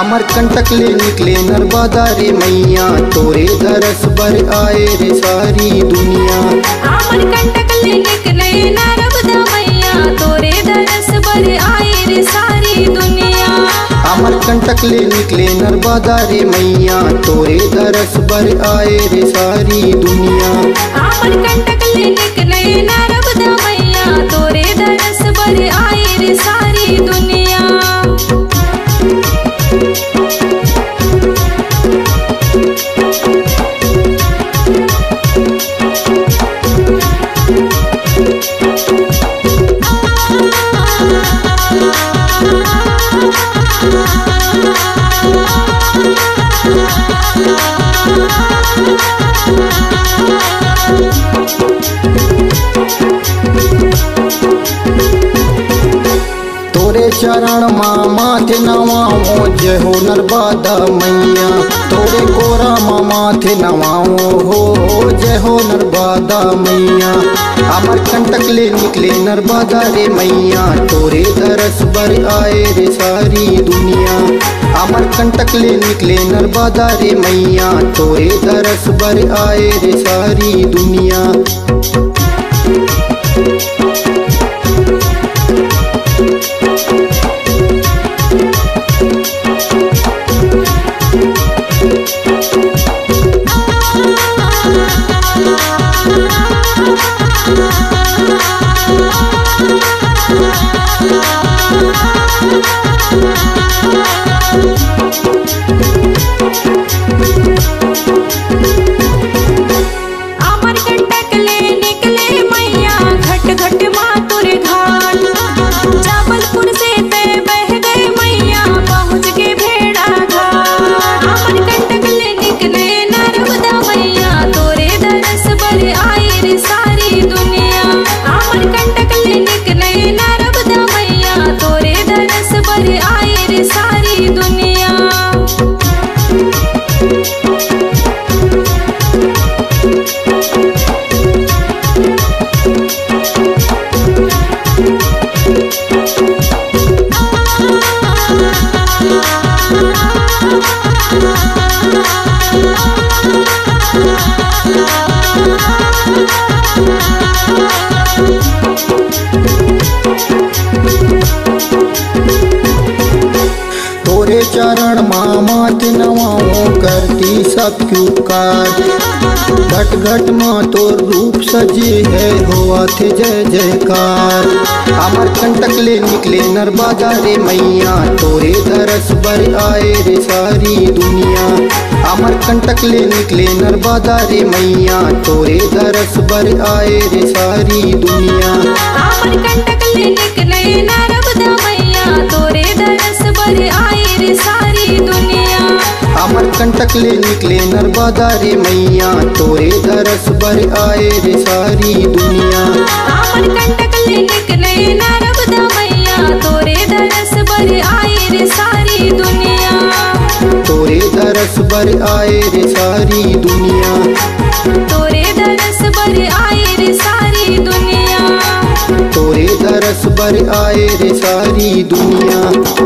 अमरकंटक ले निकले नर्मदा रे मैया, तोरे दरस बर आए रे सारी दुनिया। अमरकंटक ले निकले नर्मदा मैया, तोरे दरस बर आए रे सारी दुनिया। अमरकंटक ले निकले नर्मदा रे मैया, तोरे दरस बर आए रे सारी दुनिया। अमरकंटक ले निकले नर्मदा मैया, तोरे दरस बर आए रे सारी दुनिया। तोरे चरण माथे नवाओ, जय हो नर्मदा मैया। तोरे कोरा माथे नवाओ हो, जय हो नर्मदा मैया। अमरकंटक ले निकले नर्मदा रे मैया, तोरे दरस बर आए रे सारी दुनिया। अमरकंटक ले निकले नर्मदा रे मैया, तोरे दरस बर आए रे सारी दुनिया। अमरकंटक ले निकले मैया, घट घट मातुर घाट। जबलपुर से ते बह गए मैया, पहुँच के भेड़ा घाट। अमरकंटक ले निकले नर्मदा मैया, तोरे दरस बर आए रे सारी दुनिया। अमरकंटक ले निकले नर्मदा मैया, तोरे दरस बर आए रे सारी दुनिया। तोरे चरण माथे नवाओ, करती सब क्यूकार। घट घट माँ तोर रूप सजे है, हुआ थे जय जयकार। अमरकंटक ले निकले नर्मदा रे मैया, तोरे दरस बर आए रे सारी दुनिया। अमरकंटक ले निकले नर्मदा रे मैया, तोरे दरस बर आए रे सारी दुनिया। अमरकंटक ले निकले नर्मदा मैया, तोरे दरस बर आए रे सारी दुनिया। अमरकंटक ले निकले नर्मदा रे मैया, तोरे दरस बर आए रे सारी दुनिया। अमरकंटक ले निकले नर्मदा मैया, तोरे दरस बर आए रे सारी दुनिया। तोरे दरस बर आए रे सारी दुनिया। तोरे दरस बर आए रे सारी दुनिया। तोरे दरस बर आए रे सारी दुनिया।